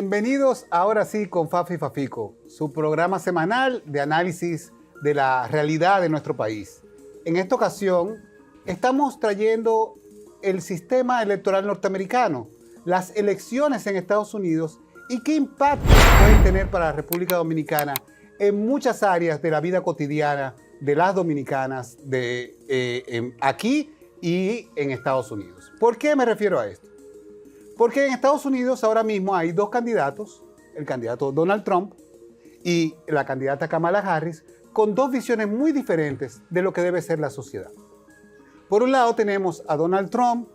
Bienvenidos ahora sí con Fafi Fafico, su programa semanal de análisis de la realidad de nuestro país. En esta ocasión estamos trayendo el sistema electoral norteamericano, las elecciones en Estados Unidos y qué impacto pueden tener para la República Dominicana en muchas áreas de la vida cotidiana de las dominicanas aquí y en Estados Unidos. ¿Por qué me refiero a esto? Porque en Estados Unidos ahora mismo hay dos candidatos, el candidato Donald Trump y la candidata Kamala Harris, con dos visiones muy diferentes de lo que debe ser la sociedad. Por un lado tenemos a Donald Trump,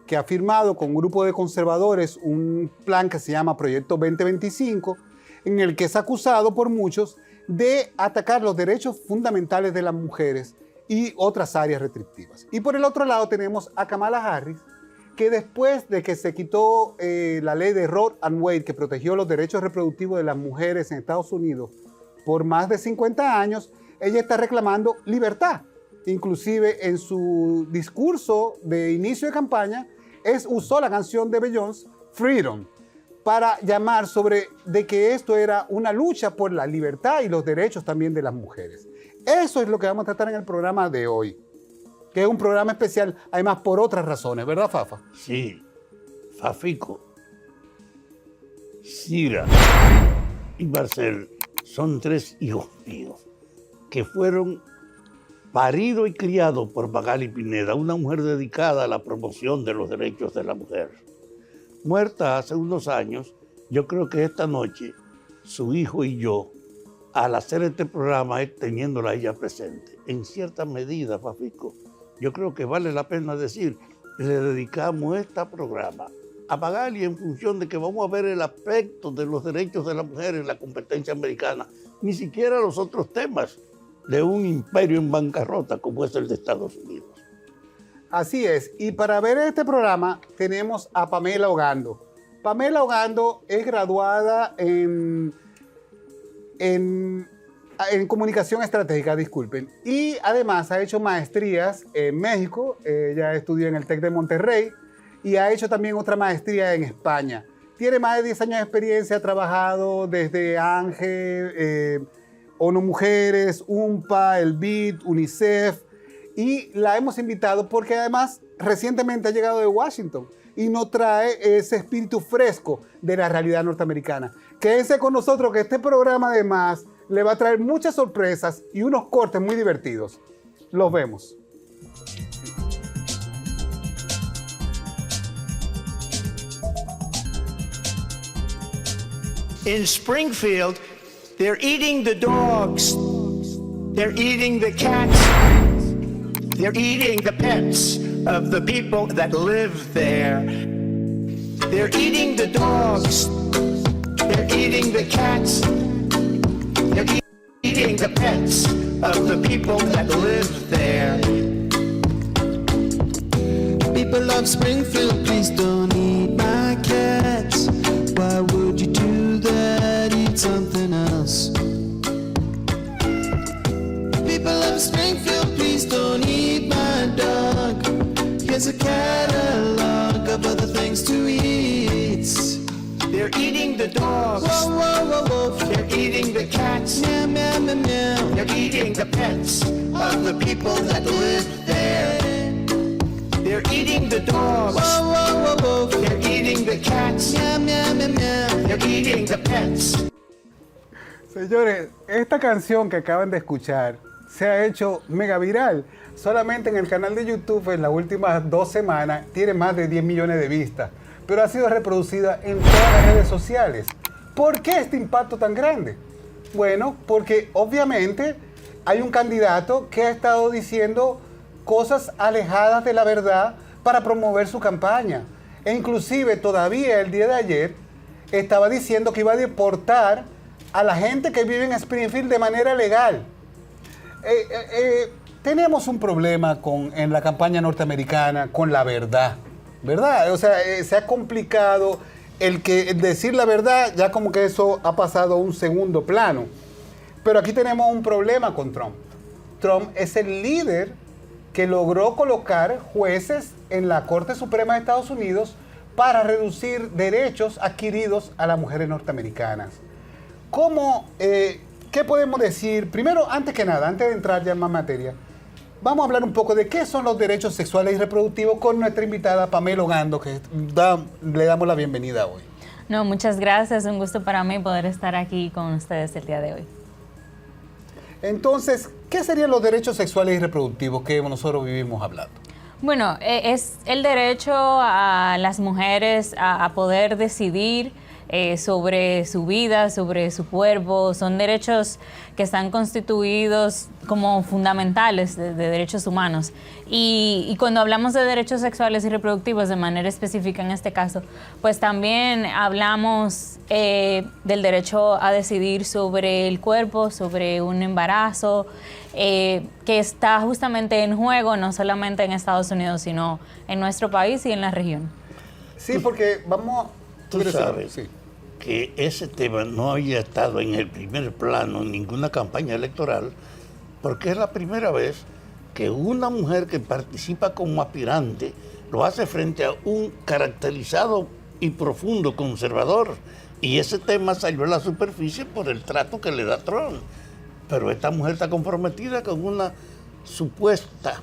que ha firmado con un grupo de conservadores un plan que se llama Proyecto 2025, en el que es acusado por muchos de atacar los derechos fundamentales de las mujeres y otras áreas restrictivas. Y por el otro lado tenemos a Kamala Harris, que después de que se quitó la ley de Roe and Wade, que protegió los derechos reproductivos de las mujeres en Estados Unidos por más de 50 años, ella está reclamando libertad. Inclusive en su discurso de inicio de campaña, usó la canción de Beyoncé, Freedom, para llamar sobre de que esto era una lucha por la libertad y los derechos también de las mujeres. Eso es lo que vamos a tratar en el programa de hoy, que es un programa especial, además por otras razones, ¿verdad, Fafa? Sí, Fafico, Cira y Marcel son tres hijos míos que fueron paridos y criados por Magali Pineda, una mujer dedicada a la promoción de los derechos de la mujer. Muerta hace unos años, yo creo que esta noche su hijo y yo, al hacer este programa, teniéndola a ella presente, en cierta medida, Fafico, yo creo que vale la pena decir que le dedicamos este programa a Magali en función de que vamos a ver el aspecto de los derechos de la mujer en la competencia americana, ni siquiera los otros temas de un imperio en bancarrota como es el de Estados Unidos. Así es, y para ver este programa tenemos a Pamela Ogando. Pamela Ogando es graduada en comunicación estratégica, disculpen, y además ha hecho maestrías en México. Ella estudió en el TEC de Monterrey y ha hecho también otra maestría en España. Tiene más de 10 años de experiencia, ha trabajado desde Ángel, ONU Mujeres, UNPA, el BID, UNICEF, y la hemos invitado porque además recientemente ha llegado de Washington y nos trae ese espíritu fresco de la realidad norteamericana. Quédense con nosotros que este programa además le va a traer muchas sorpresas y unos cortes muy divertidos. Los vemos. In Springfield, they're eating the dogs, they're eating the cats, they're eating the pets of the people that live there. They're eating the dogs, they're eating the cats, they're eating the pets of the people that live there. People of Springfield, please don't eat my cats. Why would you do that? Eat something else. People of Springfield, please don't eat my dog. Here's a catalog of other things to eat. They're eating the dogs. Whoa, whoa, whoa, whoa. They're eating the cats. Meow, meow, meow, meow. They're eating the pets of the people that live there. They're eating the dogs. Whoa, whoa, whoa, whoa. They're eating the cats. Meow, meow, meow, meow. They're eating the pets. Señores, esta canción que acaban de escuchar se ha hecho mega viral. Solamente en el canal de YouTube en las últimas 2 semanas tiene más de 10 millones de vistas, pero ha sido reproducida en todas las redes sociales. ¿Por qué este impacto tan grande? Bueno, porque obviamente hay un candidato que ha estado diciendo cosas alejadas de la verdad para promover su campaña. E inclusive todavía el día de ayer estaba diciendo que iba a deportar a la gente que vive en Springfield de manera legal. Tenemos un problema en la campaña norteamericana con la verdad, ¿verdad? O sea, se ha complicado el decir la verdad, ya como que eso ha pasado a un segundo plano. Pero aquí tenemos un problema con Trump. Trump es el líder que logró colocar jueces en la Corte Suprema de Estados Unidos para reducir derechos adquiridos a las mujeres norteamericanas. ¿Qué podemos decir? Primero, antes que nada, antes de entrar ya en más materia, vamos a hablar un poco de qué son los derechos sexuales y reproductivos con nuestra invitada Pamela Ogando, que le damos la bienvenida hoy. No, muchas gracias. Un gusto para mí poder estar aquí con ustedes el día de hoy. Entonces, ¿qué serían los derechos sexuales y reproductivos que nosotros vivimos hablando? Bueno, es el derecho a las mujeres a poder decidir sobre su vida, sobre su cuerpo. Son derechos que están constituidos como fundamentales de derechos humanos. Y cuando hablamos de derechos sexuales y reproductivos, de manera específica en este caso, pues también hablamos del derecho a decidir sobre el cuerpo, sobre un embarazo, que está justamente en juego, no solamente en Estados Unidos, sino en nuestro país y en la región. Sí, porque vamos... Tú sabes sí, que ese tema no había estado en el primer plano en ninguna campaña electoral, porque es la primera vez que una mujer que participa como aspirante lo hace frente a un caracterizado y profundo conservador. Y ese tema salió a la superficie por el trato que le da Trump. Pero esta mujer está comprometida con una supuesta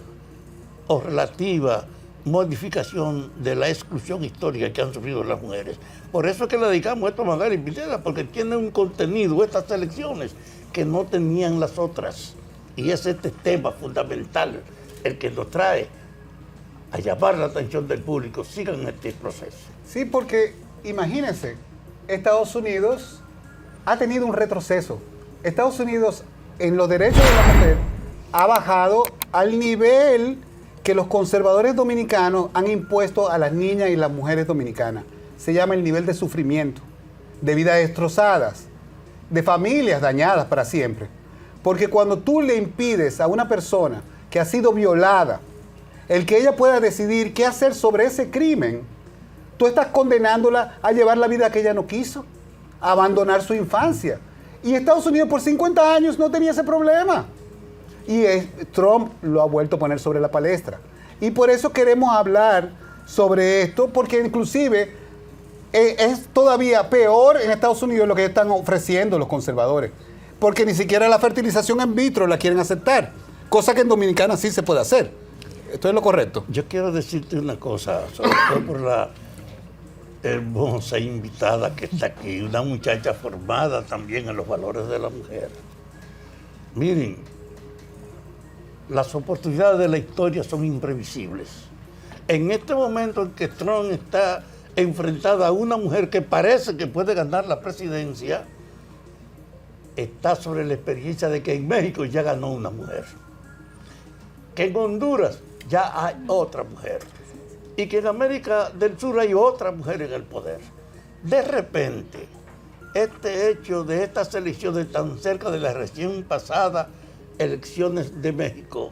o relativa modificación de la exclusión histórica que han sufrido las mujeres. Por eso es que le dedicamos esto a Magali Pineda, porque tiene un contenido, estas elecciones, que no tenían las otras. Y es este tema fundamental el que nos trae a llamar la atención del público. Sigan este proceso. Sí, porque imagínense, Estados Unidos ha tenido un retroceso. Estados Unidos en los derechos de la mujer ha bajado al nivel que los conservadores dominicanos han impuesto a las niñas y las mujeres dominicanas. Se llama el nivel de sufrimiento, de vidas destrozadas, de familias dañadas para siempre. Porque cuando tú le impides a una persona que ha sido violada, el que ella pueda decidir qué hacer sobre ese crimen, tú estás condenándola a llevar la vida que ella no quiso, a abandonar su infancia. Y Estados Unidos por 50 años no tenía ese problema. Y Trump lo ha vuelto a poner sobre la palestra. Y por eso queremos hablar sobre esto, porque inclusive es todavía peor en Estados Unidos lo que están ofreciendo los conservadores. Porque ni siquiera la fertilización in vitro la quieren aceptar. Cosa que en Dominicana sí se puede hacer. ¿Esto es lo correcto? Yo quiero decirte una cosa, sobre todo por la hermosa invitada que está aquí, una muchacha formada también en los valores de la mujer. Miren, las oportunidades de la historia son imprevisibles. En este momento en que Trump está enfrentada a una mujer que parece que puede ganar la presidencia, está sobre la experiencia de que en México ya ganó una mujer, que en Honduras ya hay otra mujer y que en América del Sur hay otra mujer en el poder. De repente, este hecho de estas elecciones tan cerca de las recién pasadas elecciones de México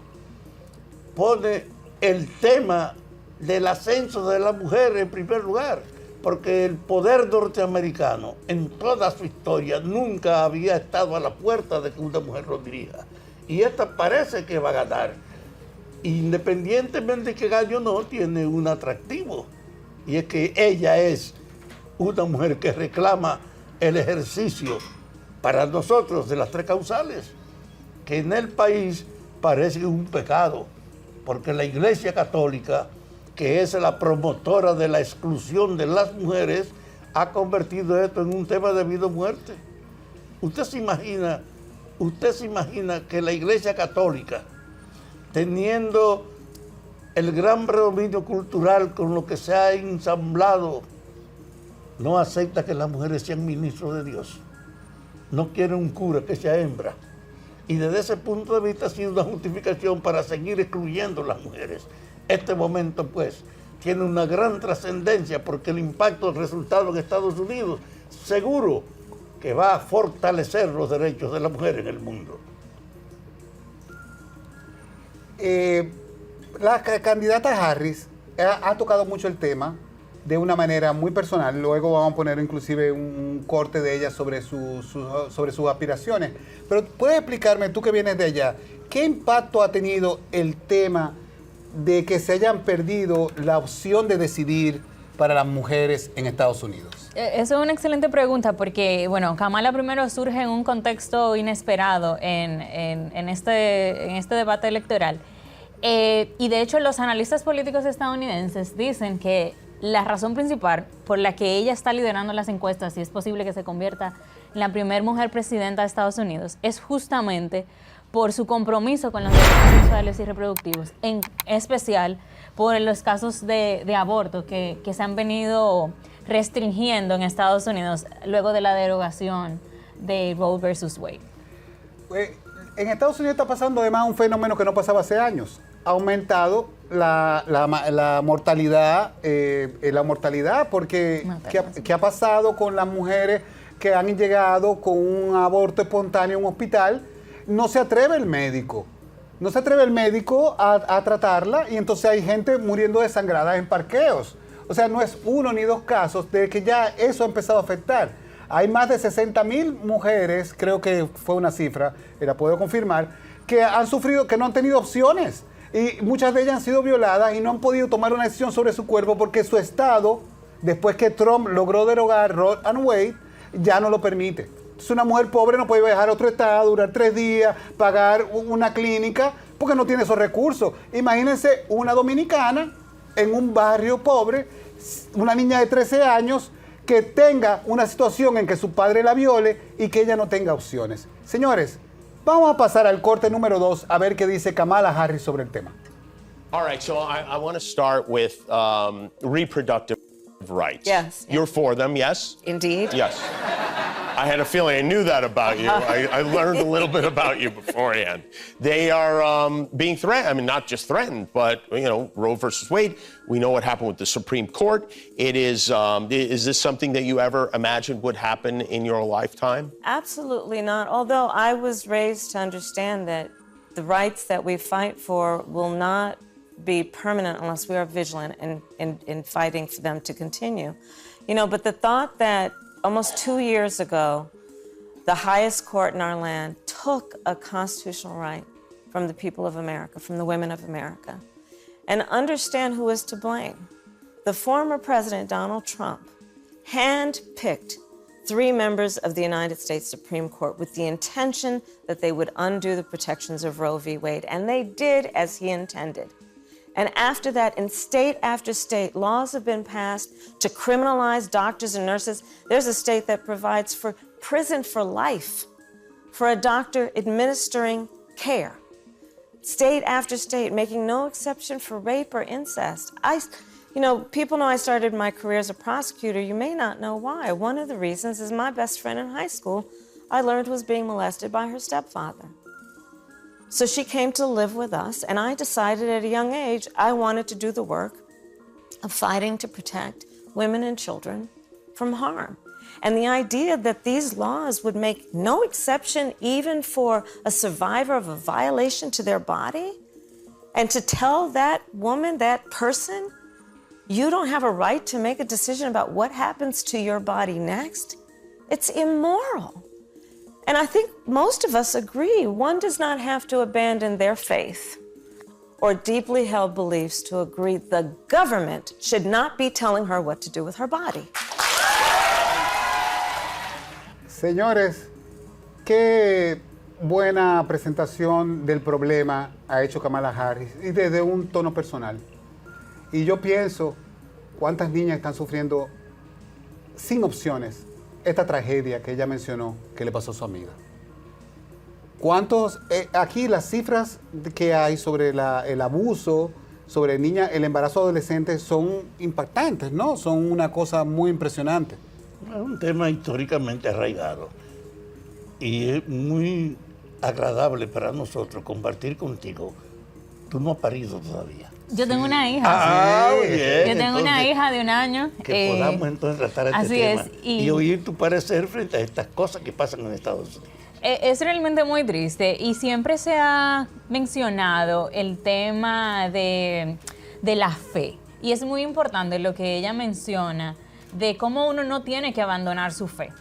pone el tema del ascenso de la mujer en primer lugar, porque el poder norteamericano en toda su historia nunca había estado a la puerta de que una mujer lo dirija. Y esta parece que va a ganar. Independientemente de que gane o no, tiene un atractivo. Y es que ella es una mujer que reclama el ejercicio para nosotros de las tres causales, que en el país parece un pecado, porque la Iglesia Católica, que es la promotora de la exclusión de las mujeres, ha convertido esto en un tema de vida o muerte. Usted se imagina que la Iglesia Católica, teniendo el gran predominio cultural con lo que se ha ensamblado, no acepta que las mujeres sean ministros de Dios. No quiere un cura que sea hembra. Y desde ese punto de vista ha sido una justificación para seguir excluyendo a las mujeres. Este momento, pues, tiene una gran trascendencia porque el impacto del resultado en Estados Unidos seguro que va a fortalecer los derechos de la mujer en el mundo. La candidata Harris ha tocado mucho el tema de una manera muy personal. Luego vamos a poner inclusive un corte de ella sobre sus aspiraciones. Pero ¿puedes explicarme, tú que vienes de allá, qué impacto ha tenido el tema de que se hayan perdido la opción de decidir para las mujeres en Estados Unidos? Eso es una excelente pregunta porque, bueno, Kamala primero surge en un contexto inesperado en este debate electoral. Y de hecho los analistas políticos estadounidenses dicen que la razón principal por la que ella está liderando las encuestas y es posible que se convierta en la primera mujer presidenta de Estados Unidos es justamente por su compromiso con los derechos sexuales y reproductivos, en especial por los casos de aborto que se han venido restringiendo en Estados Unidos luego de la derogación de Roe versus Wade. En Estados Unidos está pasando además un fenómeno que no pasaba hace años. Ha aumentado la mortalidad, porque ¿qué ha pasado con las mujeres que han llegado con un aborto espontáneo en un hospital? No se atreve el médico. No se atreve el médico a tratarla y entonces hay gente muriendo desangrada en parqueos. O sea, no es uno ni dos casos de que ya eso ha empezado a afectar. Hay más de 60,000 mujeres, creo que fue una cifra, la puedo confirmar, que han sufrido, que no han tenido opciones. Y muchas de ellas han sido violadas y no han podido tomar una decisión sobre su cuerpo porque su estado, después que Trump logró derogar Roe and Wade, ya no lo permite. Entonces una mujer pobre no puede viajar a otro estado, durar 3 días, pagar una clínica, porque no tiene esos recursos. Imagínense una dominicana en un barrio pobre, una niña de 13 años, que tenga una situación en que su padre la viole y que ella no tenga opciones. Señores, vamos a pasar al corte número 2 a ver qué dice Kamala Harris sobre el tema. All right, so I want to start with reproductive rights. Yes. You're for them, yes? Indeed. Yes. I had a feeling I knew that about you. I learned a little bit about you beforehand. They are being threatened. I mean, not just threatened, but, you know, Roe versus Wade. We know what happened with the Supreme Court. It is this something that you ever imagined would happen in your lifetime? Absolutely not. Although I was raised to understand that the rights that we fight for will not be permanent unless we are vigilant in fighting for them to continue. You know, but the thought that almost 2 years ago, the highest court in our land took a constitutional right from the people of America, from the women of America, and understand who is to blame. The former President Donald Trump handpicked 3 members of the United States Supreme Court with the intention that they would undo the protections of Roe v. Wade, and they did as he intended. And after that, in state after state, laws have been passed to criminalize doctors and nurses. There's a state that provides for prison for life for a doctor administering care. State after state, making no exception for rape or incest. You know, people know I started my career as a prosecutor. You may not know why. One of the reasons is my best friend in high school, I learned was being molested by her stepfather. So she came to live with us, and I decided at a young age I wanted to do the work of fighting to protect women and children from harm. And the idea that these laws would make no exception even for a survivor of a violation to their body, and to tell that woman, that person, you don't have a right to make a decision about what happens to your body next, it's immoral. And I think most of us agree, one does not have to abandon their faith or deeply held beliefs to agree the government should not be telling her what to do with her body. Señores, qué buena presentación del problema ha hecho Kamala Harris y desde un tono personal. Y yo pienso cuántas niñas están sufriendo sin opciones esta tragedia que ella mencionó que le pasó a su amiga. ¿Cuántos? Aquí las cifras que hay sobre el abuso, sobre el embarazo adolescente son impactantes, ¿no? Son una cosa muy impresionante. Es un tema históricamente arraigado y es muy agradable para nosotros compartir contigo. Tú no has parido todavía. Yo tengo una hija. Muy bien. Yo tengo una hija de 1 año. Que podamos entonces tratar este así tema es, y oír tu parecer frente a estas cosas que pasan en Estados Unidos. Es realmente muy triste y siempre se ha mencionado el tema de la fe. Y es muy importante lo que ella menciona de cómo uno no tiene que abandonar su fe.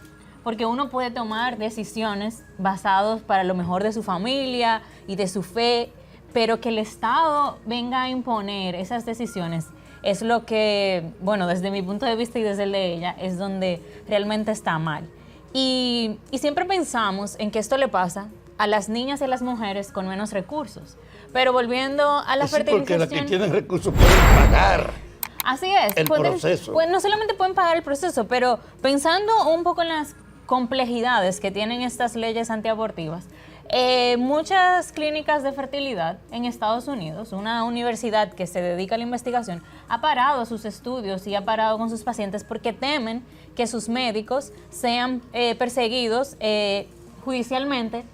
Porque uno puede tomar decisiones basadas para lo mejor de su familia y de su fe, pero que el Estado venga a imponer esas decisiones es lo que, bueno, desde mi punto de vista y desde el de ella, es donde realmente está mal. Y siempre pensamos en que esto le pasa a las niñas y a las mujeres con menos recursos. Pero volviendo a la Sí, porque fertilización... las que tienen recursos pueden pagar Así es. el proceso. Pues no solamente pueden pagar el proceso, pero pensando un poco en las complejidades que tienen estas leyes antiabortivas, muchas clínicas de fertilidad en Estados Unidos, una universidad que se dedica a la investigación, ha parado sus estudios y ha parado con sus pacientes porque temen que sus médicos sean perseguidos judicialmente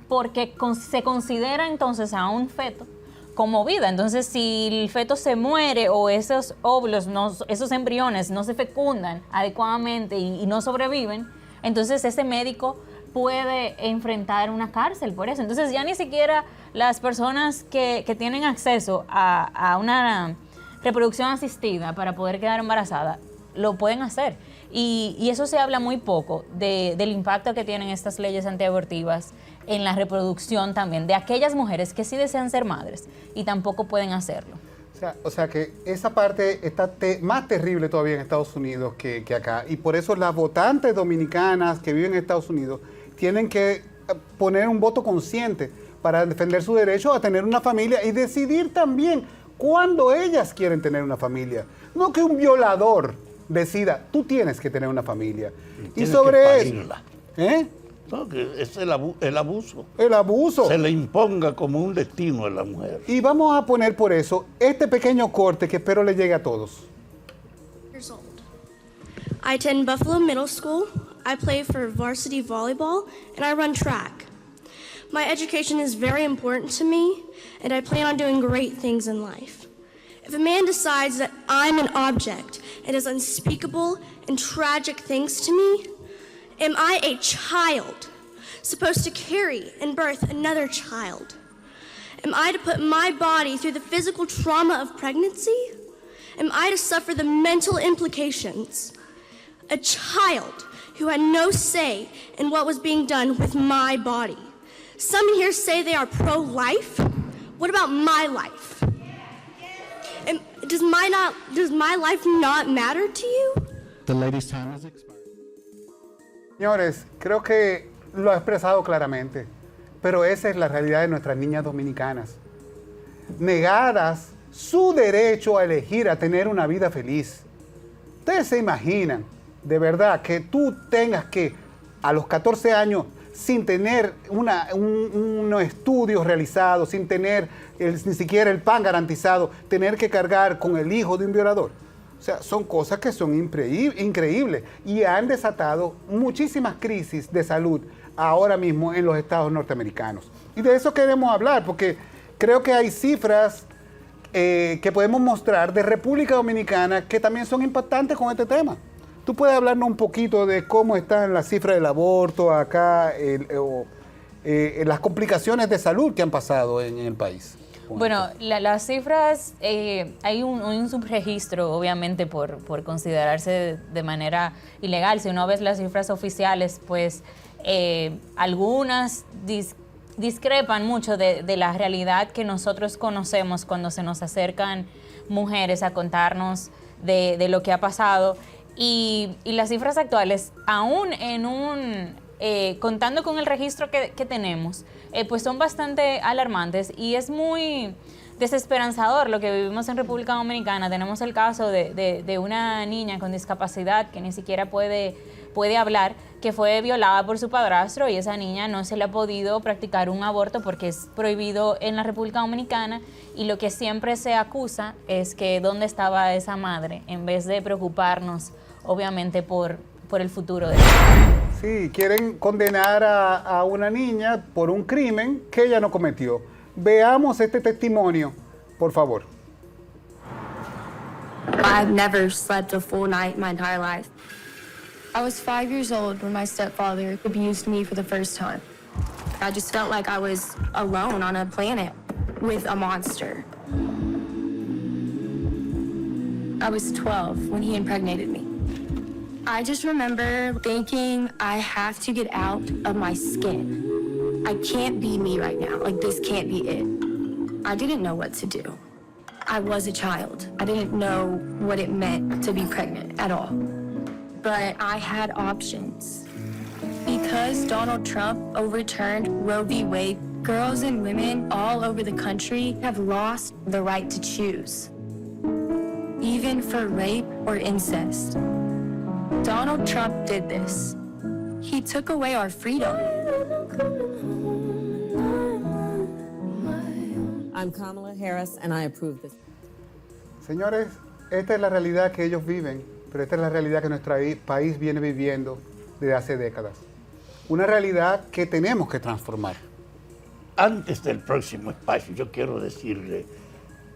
porque se considera entonces a un feto como vida. Entonces, si el feto se muere o esos óvulos, esos embriones no se fecundan adecuadamente y no sobreviven, entonces ese médico puede enfrentar una cárcel por eso. Entonces, ya ni siquiera las personas que tienen acceso a una reproducción asistida para poder quedar embarazada, lo pueden hacer. Y eso se habla muy poco del impacto que tienen estas leyes antiabortivas en la reproducción también de aquellas mujeres que sí desean ser madres y tampoco pueden hacerlo. O sea que esa parte está más terrible todavía en Estados Unidos que acá. Y por eso las votantes dominicanas que viven en Estados Unidos tienen que poner un voto consciente para defender su derecho a tener una familia y decidir también cuándo ellas quieren tener una familia. No que un violador decida, tú tienes que tener una familia. Y sobre eso... No, que es el abuso. El abuso. Se le imponga como un destino a la mujer. Y vamos a poner por eso este pequeño corte que espero le llegue a todos. I attend Buffalo Middle School. I play for varsity volleyball, and I run track. My education is very important to me, and I plan on doing great things in life. If a man decides that I'm an object and does unspeakable and tragic things to me, am I a child supposed to carry and birth another child? Am I to put my body through the physical trauma of pregnancy? Am I to suffer the mental implications? A child who had no say in what was being done with my body. Some here say they are pro-life. What about my life? And does my life not matter to you? The lady's time has expired. Señores, creo que lo ha expresado claramente, pero esa es la realidad de nuestras niñas dominicanas. Negadas su derecho a elegir, a tener una vida feliz. Ustedes se imaginan, de verdad, que tú tengas que, a los 14 años, sin tener unos estudios realizados, sin tener ni siquiera el pan garantizado, tener que cargar con el hijo de un violador. O sea, son cosas que son increíbles y han desatado muchísimas crisis de salud ahora mismo en los estados norteamericanos. Y de eso queremos hablar, porque creo que hay cifras que podemos mostrar de República Dominicana que también son impactantes con este tema. ¿Tú puedes hablarnos un poquito de cómo están las cifras del aborto acá, las complicaciones de salud que han pasado en el país? Bueno, las cifras, hay un subregistro, obviamente, por considerarse de manera ilegal. Si uno ve las cifras oficiales, pues algunas discrepan mucho de la realidad que nosotros conocemos cuando se nos acercan mujeres a contarnos de lo que ha pasado. Y las cifras actuales, aún contando con el registro que tenemos, pues son bastante alarmantes y es muy desesperanzador lo que vivimos en República Dominicana. Tenemos el caso de una niña con discapacidad que ni siquiera puede hablar, que fue violada por su padrastro y esa niña no se le ha podido practicar un aborto porque es prohibido en la República Dominicana, y lo que siempre se acusa es que dónde estaba esa madre, en vez de preocuparnos obviamente por el futuro de ella. Sí, quieren condenar a una niña por un crimen que ella no cometió. Veamos este testimonio, por favor. I've never slept a full night my entire life. I was 5 years old when my stepfather abused me for the first time. I just felt like I was alone on a planet with a monster. I was 12 when he impregnated me. I just remember thinking, I have to get out of my skin. I can't be me right now. Like, this can't be it. I didn't know what to do. I was a child. I didn't know what it meant to be pregnant at all. But I had options. Because Donald Trump overturned Roe v. Wade, girls and women all over the country have lost the right to choose, even for rape or incest. Donald Trump did this. He took away our freedom. I'm Kamala Harris, and I approve this. Señores, esta es la realidad que ellos viven, pero esta es la realidad que nuestro país viene viviendo desde hace décadas. Una realidad que tenemos que transformar. Antes del próximo espacio, yo quiero decirle,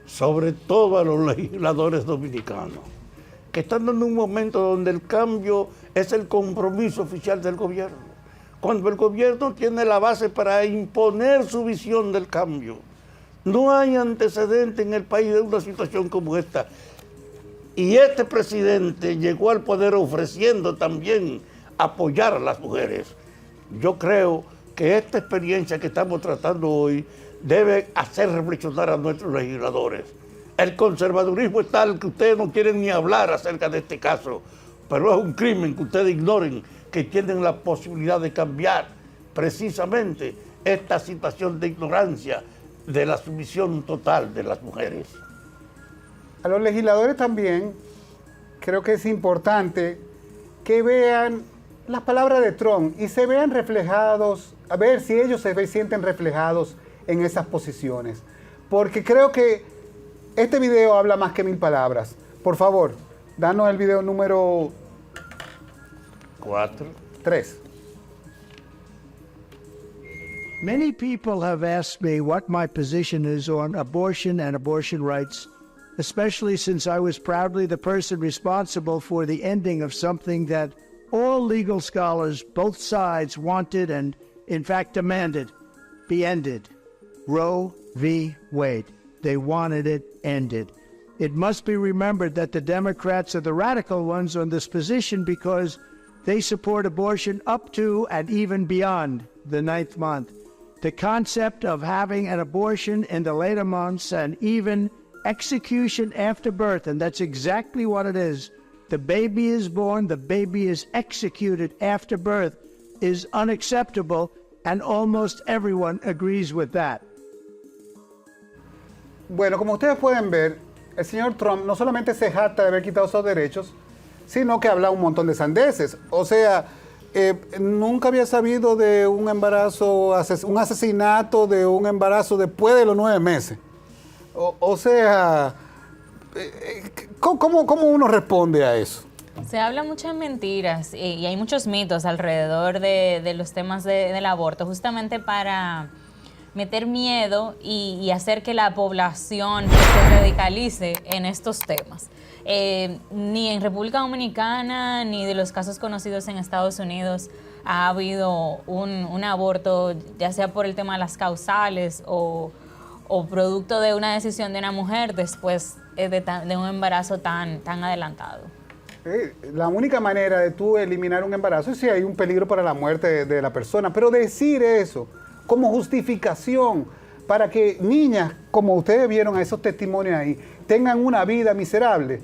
sobre todo a los legisladores dominicanos, que están en un momento donde el cambio es el compromiso oficial del gobierno. Cuando el gobierno tiene la base para imponer su visión del cambio. No hay antecedente en el país de una situación como esta. Y este presidente llegó al poder ofreciendo también apoyar a las mujeres. Yo creo que esta experiencia que estamos tratando hoy debe hacer reflexionar a nuestros legisladores. El conservadurismo es tal que ustedes no quieren ni hablar acerca de este caso, pero es un crimen que ustedes ignoren que tienen la posibilidad de cambiar precisamente esta situación de ignorancia de la sumisión total de las mujeres. A los legisladores también creo que es importante que vean las palabras de Trump y se vean reflejados, a ver si ellos se sienten reflejados en esas posiciones. Porque creo que este video habla más que 1000 palabras. Por favor, danos el video número 3. Many people have asked me what my position is on abortion and abortion rights, especially since I was proudly the person responsible for the ending of something that all legal scholars, both sides, wanted and, in fact, demanded be ended. Roe v. Wade. They wanted it ended. It must be remembered that the Democrats are the radical ones on this position because they support abortion up to and even beyond the 9th month. The concept of having an abortion in the later months and even execution after birth, and that's exactly what it is. The baby is born, the baby is executed after birth, is unacceptable, and almost everyone agrees with that. Bueno, como ustedes pueden ver, el señor Trump no solamente se jacta de haber quitado esos derechos, sino que habla un montón de sandeces. O sea, nunca había sabido de un embarazo, un asesinato de un embarazo después de los 9 meses. O sea, ¿cómo uno responde a eso? Se habla muchas mentiras y hay muchos mitos alrededor de los temas del aborto, justamente para meter miedo y hacer que la población se radicalice en estos temas. Ni en República Dominicana ni de los casos conocidos en Estados Unidos ha habido un aborto, ya sea por el tema de las causales o producto de una decisión de una mujer después de un embarazo tan adelantado. La única manera de tú eliminar un embarazo es si hay un peligro para la muerte de la persona, pero decir eso como justificación para que niñas, como ustedes vieron a esos testimonios ahí, tengan una vida miserable,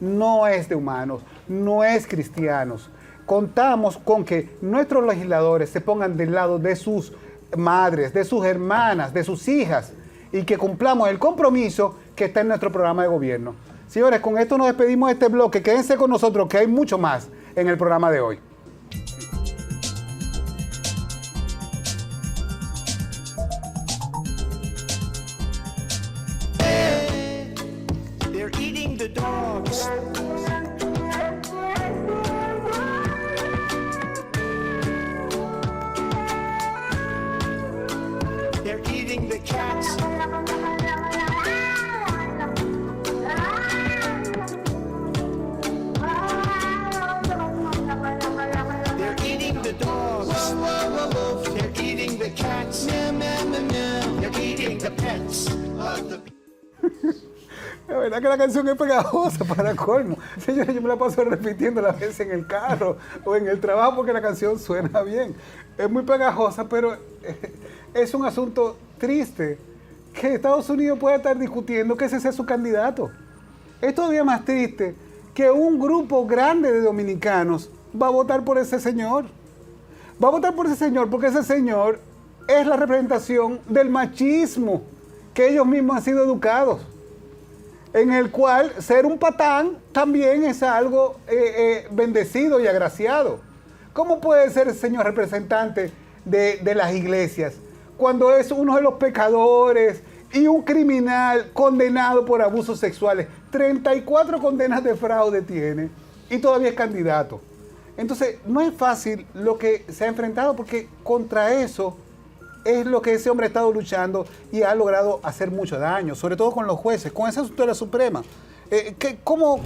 no es de humanos, no es cristianos. Contamos con que nuestros legisladores se pongan del lado de sus madres, de sus hermanas, de sus hijas, y que cumplamos el compromiso que está en nuestro programa de gobierno. Señores, con esto nos despedimos de este bloque. Quédense con nosotros, que hay mucho más en el programa de hoy. They're eating the dogs. They're eating the cats. They're eating the dogs. They're eating the cats. They're eating the pets of the people. La verdad que la canción es pegajosa para colmo. Señores, yo me la paso repitiendo las veces en el carro o en el trabajo porque la canción suena bien. Es muy pegajosa, pero es un asunto triste que Estados Unidos pueda estar discutiendo que ese sea su candidato. Es todavía más triste que un grupo grande de dominicanos va a votar por ese señor. Va a votar por ese señor porque ese señor es la representación del machismo que ellos mismos han sido educados, en el cual ser un patán también es algo bendecido y agraciado. ¿Cómo puede ser el señor representante de las iglesias cuando es uno de los pecadores y un criminal condenado por abusos sexuales? 34 condenas de fraude tiene y todavía es candidato. Entonces, no es fácil lo que se ha enfrentado, porque contra eso es lo que ese hombre ha estado luchando y ha logrado hacer mucho daño, sobre todo con los jueces, con esa tutela suprema. ¿Cómo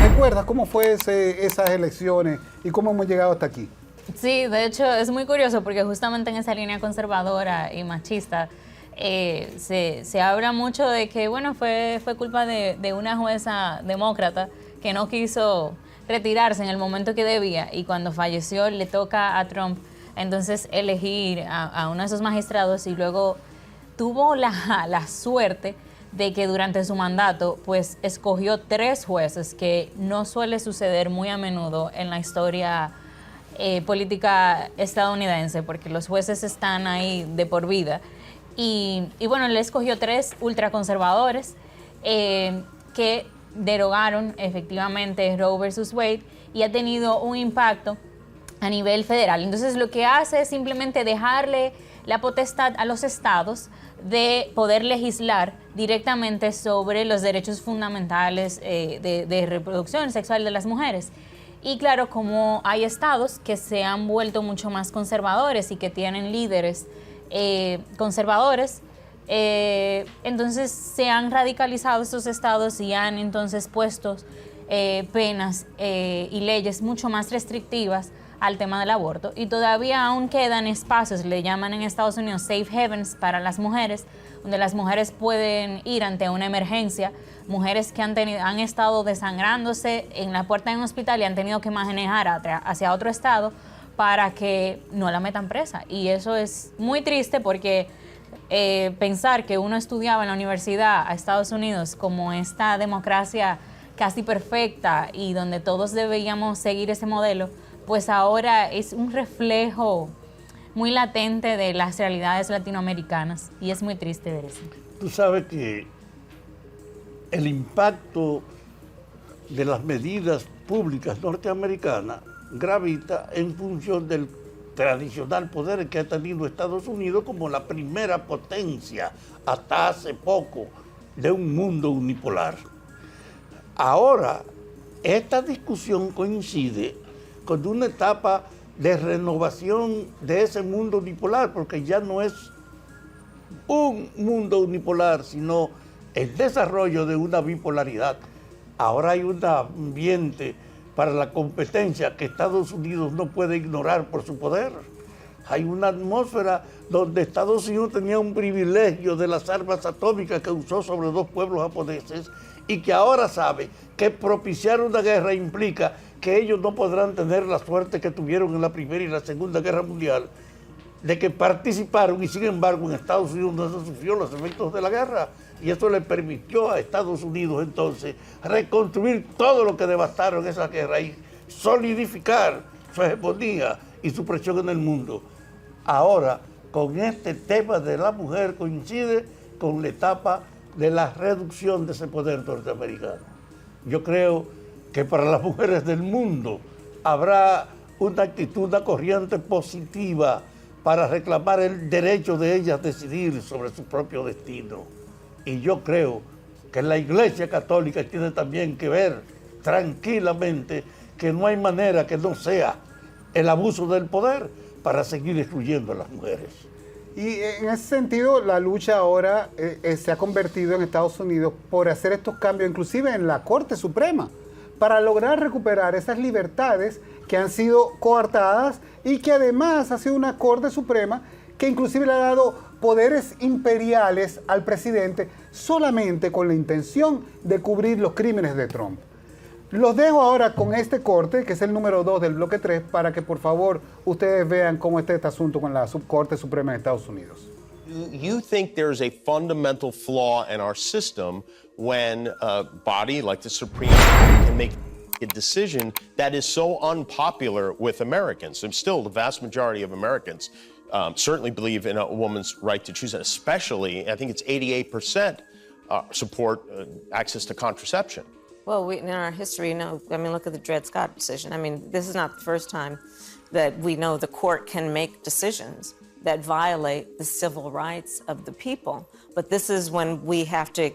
recuerdas cómo fue esas elecciones y cómo hemos llegado hasta aquí? Sí, de hecho es muy curioso porque justamente en esa línea conservadora y machista se habla mucho de que, bueno, fue culpa de una jueza demócrata que no quiso retirarse en el momento que debía, y cuando falleció le toca a Trump entonces elegir a uno de esos magistrados, y luego tuvo la suerte de que durante su mandato pues escogió 3 jueces, que no suele suceder muy a menudo en la historia política estadounidense, porque los jueces están ahí de por vida. Y bueno, le escogió 3 ultraconservadores que derogaron efectivamente Roe versus Wade, y ha tenido un impacto a nivel federal. Entonces lo que hace es simplemente dejarle la potestad a los estados de poder legislar directamente sobre los derechos fundamentales de reproducción sexual de las mujeres. Y claro, como hay estados que se han vuelto mucho más conservadores y que tienen líderes conservadores, entonces se han radicalizado estos estados y han entonces puesto penas y leyes mucho más restrictivas al tema del aborto, y todavía aún quedan espacios, le llaman en Estados Unidos safe havens, para las mujeres, donde las mujeres pueden ir ante una emergencia, mujeres que han estado desangrándose en la puerta de un hospital y han tenido que manejar hacia otro estado para que no la metan presa. Y eso es muy triste, porque pensar que uno estudiaba en la universidad a Estados Unidos como esta democracia casi perfecta y donde todos debíamos seguir ese modelo, pues ahora es un reflejo muy latente de las realidades latinoamericanas, y es muy triste ver eso. Tú sabes que el impacto de las medidas públicas norteamericanas gravita en función del tradicional poder que ha tenido Estados Unidos como la primera potencia hasta hace poco de un mundo unipolar. Ahora, esta discusión coincide con una etapa de renovación de ese mundo unipolar, porque ya no es un mundo unipolar, sino el desarrollo de una bipolaridad. Ahora hay un ambiente para la competencia que Estados Unidos no puede ignorar por su poder. Hay una atmósfera donde Estados Unidos tenía un privilegio de las armas atómicas que usó sobre 2 pueblos japoneses, y que ahora sabe que propiciar una guerra implica que ellos no podrán tener la suerte que tuvieron en la Primera y la Segunda Guerra Mundial, de que participaron y sin embargo en Estados Unidos no se sufrió los efectos de la guerra, y eso le permitió a Estados Unidos entonces reconstruir todo lo que devastaron esa guerra y solidificar su hegemonía y su presión en el mundo. Ahora, con este tema de la mujer coincide con la etapa de la reducción de ese poder norteamericano. Yo creo que para las mujeres del mundo habrá una actitud, una corriente positiva para reclamar el derecho de ellas a decidir sobre su propio destino. Y yo creo que la Iglesia Católica tiene también que ver tranquilamente que no hay manera que no sea el abuso del poder para seguir excluyendo a las mujeres. Y en ese sentido, la lucha ahora se ha convertido en Estados Unidos por hacer estos cambios, inclusive en la Corte Suprema, para lograr recuperar esas libertades que han sido coartadas, y que además ha sido una Corte Suprema que inclusive le ha dado poderes imperiales al presidente solamente con la intención de cubrir los crímenes de Trump. Los dejo ahora con este corte, que es el número 2 del bloque 3, para que por favor ustedes vean cómo está este asunto con la Corte Suprema de Estados Unidos. you think there's a fundamental flaw in our system when a body like the Supreme Court can make a decision that is so unpopular with Americans. And still, the vast majority of Americans certainly believe in a woman's right to choose, and especially, I think it's 88% support access to contraception. Well, in our history, look at the Dred Scott decision. This is not the first time that we know the court can make decisions that violate the civil rights of the people. But this is when we have to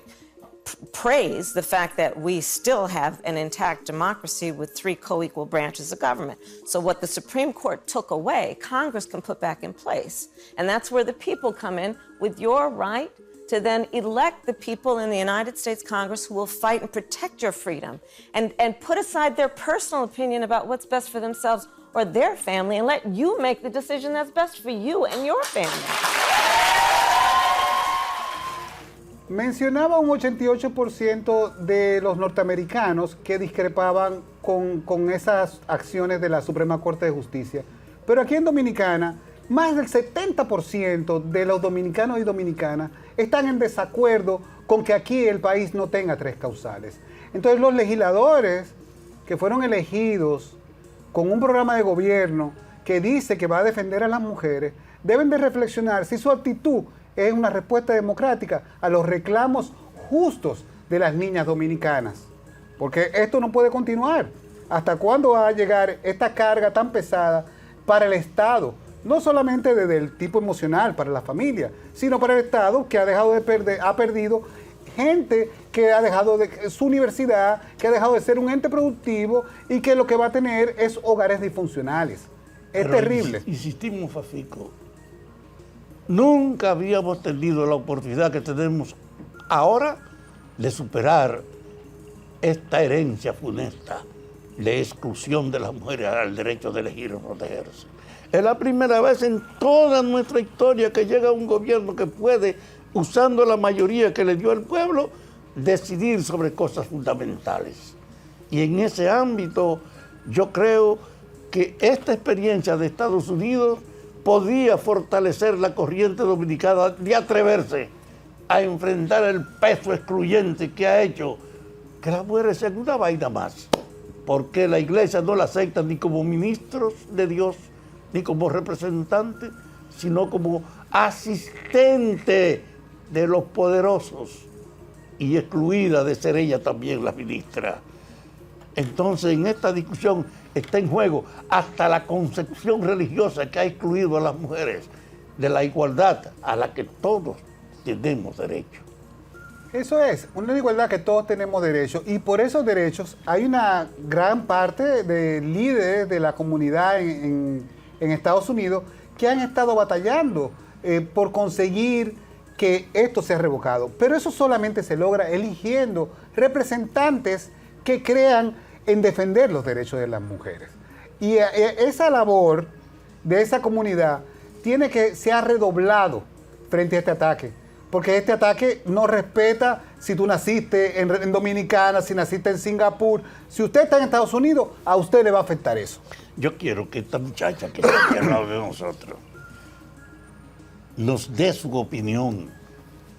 praise the fact that we still have an intact democracy with 3 co-equal branches of government. So what the Supreme Court took away, Congress can put back in place. And that's where the people come in with your right to then elect the people in the United States Congress who will fight and protect your freedom and put aside their personal opinion about what's best for themselves or their family and let you make the decision that's best for you and your family. Mencionaba un 88% de los norteamericanos que discrepaban con esas acciones de la Suprema Corte de Justicia. Pero aquí en Dominicana, más del 70% de los dominicanos y dominicanas están en desacuerdo con que aquí el país no tenga 3 causales. Entonces los legisladores que fueron elegidos con un programa de gobierno que dice que va a defender a las mujeres, deben de reflexionar si su actitud es una respuesta democrática a los reclamos justos de las niñas dominicanas. Porque esto no puede continuar. ¿Hasta cuándo va a llegar esta carga tan pesada para el Estado? No solamente desde el tipo emocional para la familia, sino para el Estado que ha perdido gente que ha dejado su universidad, que ha dejado de ser un ente productivo y que lo que va a tener es hogares disfuncionales. Es terrible. Insistimos, Fafico, nunca habíamos tenido la oportunidad que tenemos ahora de superar esta herencia funesta de exclusión de las mujeres al derecho de elegir o protegerse. Es la primera vez en toda nuestra historia que llega un gobierno que puede, usando la mayoría que le dio el pueblo, decidir sobre cosas fundamentales. Y en ese ámbito yo creo que esta experiencia de Estados Unidos podía fortalecer la corriente dominicana de atreverse a enfrentar el peso excluyente que ha hecho que las mujeres sean una vaina más, porque la iglesia no la acepta ni como ministros de Dios, ni como representantes, sino como asistente de los poderosos y excluida de ser ella también la ministra. Entonces, en esta discusión está en juego hasta la concepción religiosa que ha excluido a las mujeres de la igualdad a la que todos tenemos derecho. Eso es, una igualdad que todos tenemos derecho, y por esos derechos hay una gran parte de líderes de la comunidad en Estados Unidos que han estado batallando por conseguir que esto sea revocado. Pero eso solamente se logra eligiendo representantes que crean en defender los derechos de las mujeres. Y esa labor de esa comunidad se ha redoblado frente a este ataque, porque este ataque no respeta si tú naciste en Dominicana, si naciste en Singapur. Si usted está en Estados Unidos, a usted le va a afectar eso. Yo quiero que esta muchacha que está aquí al lado de nosotros nos dé su opinión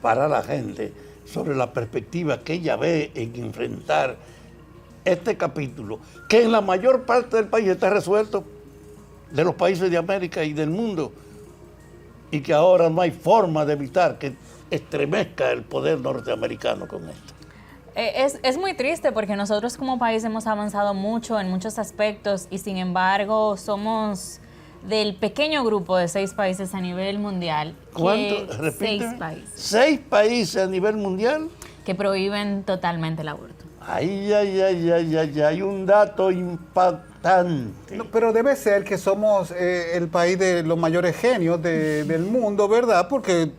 para la gente sobre la perspectiva que ella ve en enfrentar este capítulo, que en la mayor parte del país está resuelto, de los países de América y del mundo, y que ahora no hay forma de evitar que estremezca el poder norteamericano con esto. Es muy triste porque nosotros como país hemos avanzado mucho en muchos aspectos y sin embargo somos del pequeño grupo de 6 países a nivel mundial. ¿Cuántos? Repíteme. 6 países. 6 países a nivel mundial Que prohíben totalmente el aborto. Hay un dato impactante. No, pero debe ser que somos el país de los mayores genios del mundo, ¿verdad? Porque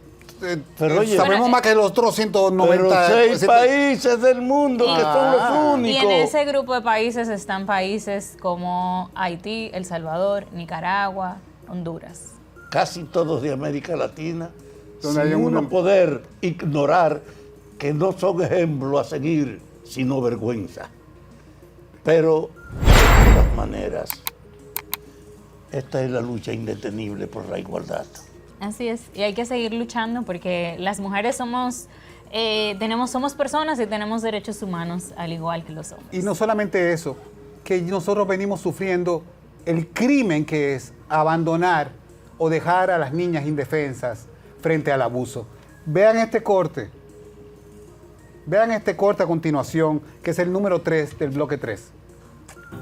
pero, oye, sabemos más que los otros 190. Pero 6 países del mundo que son los únicos. Y en ese grupo de países están países como Haití, El Salvador, Nicaragua, Honduras. Casi todos de América Latina, donde sin uno poder ignorar que no son ejemplos a seguir, sino vergüenza. Pero, de todas maneras, esta es la lucha indetenible por la igualdad. Así es, y hay que seguir luchando porque las mujeres somos personas y tenemos derechos humanos al igual que los hombres. Y no solamente eso, que nosotros venimos sufriendo el crimen que es abandonar o dejar a las niñas indefensas frente al abuso. Vean este corte a continuación, que es el número 3 del bloque 3.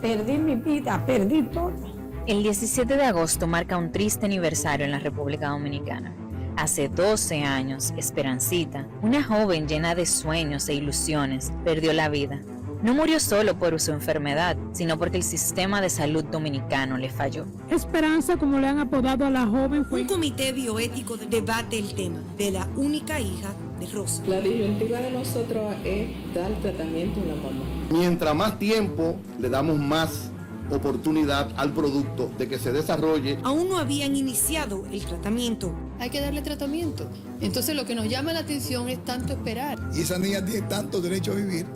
Perdí mi vida, perdí todo. El 17 de agosto marca un triste aniversario en la República Dominicana. Hace 12 años, Esperancita, una joven llena de sueños e ilusiones, perdió la vida. No murió solo por su enfermedad, sino porque el sistema de salud dominicano le falló. Esperanza, como le han apodado a la joven, fue... Un comité bioético debate el tema de la única hija de Rosa. La disyuntiva de nosotros es dar tratamiento a la mamá. Mientras más tiempo, le damos más oportunidad al producto de que se desarrolle. Aún no habían iniciado el tratamiento. Hay que darle tratamiento. Entonces lo que nos llama la atención es tanto esperar. Y esa niña tiene tanto derecho a vivir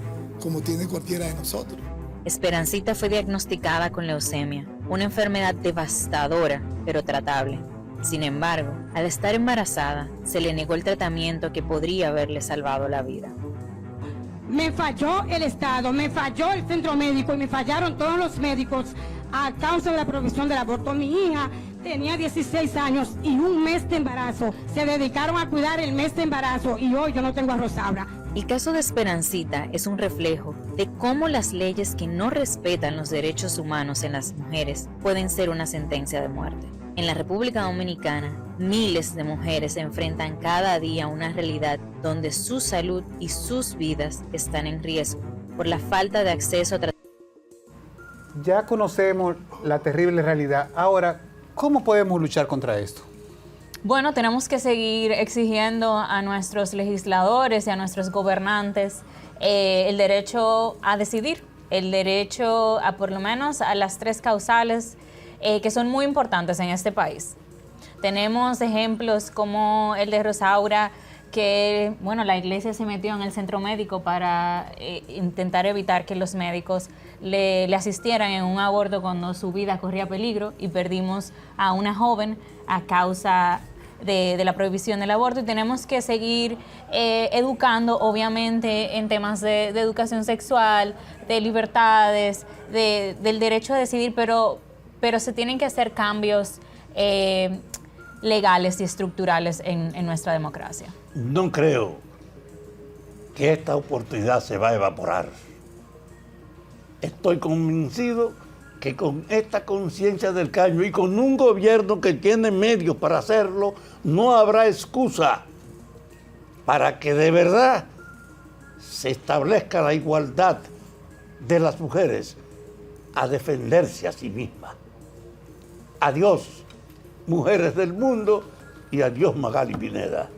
como tiene cualquiera de nosotros. Esperancita fue diagnosticada con leucemia, una enfermedad devastadora, pero tratable. Sin embargo, al estar embarazada, se le negó el tratamiento que podría haberle salvado la vida. Me falló el Estado, me falló el centro médico y me fallaron todos los médicos a causa de la provisión del aborto. Mi hija tenía 16 años y un mes de embarazo. Se dedicaron a cuidar el mes de embarazo y hoy yo no tengo a Rosaura. El caso de Esperancita es un reflejo de cómo las leyes que no respetan los derechos humanos en las mujeres pueden ser una sentencia de muerte. En la República Dominicana, miles de mujeres se enfrentan cada día a una realidad donde su salud y sus vidas están en riesgo por la falta de acceso a tratamiento. Ya conocemos la terrible realidad. Ahora, ¿cómo podemos luchar contra esto? Bueno, tenemos que seguir exigiendo a nuestros legisladores y a nuestros gobernantes el derecho a decidir, el derecho a por lo menos a las 3 causales que son muy importantes en este país. Tenemos ejemplos como el de Rosaura, que bueno, la iglesia se metió en el centro médico para intentar evitar que los médicos le asistieran en un aborto cuando su vida corría peligro, y perdimos a una joven a causa de la prohibición del aborto. Y tenemos que seguir educando, obviamente, en temas de educación sexual, de libertades, del derecho a decidir, pero se tienen que hacer cambios legales y estructurales en nuestra democracia. No creo que esta oportunidad se va a evaporar. Estoy convencido que con esta conciencia del caño y con un gobierno que tiene medios para hacerlo, no habrá excusa para que de verdad se establezca la igualdad de las mujeres a defenderse a sí mismas. Adiós, mujeres del mundo, y adiós, Magali Pineda.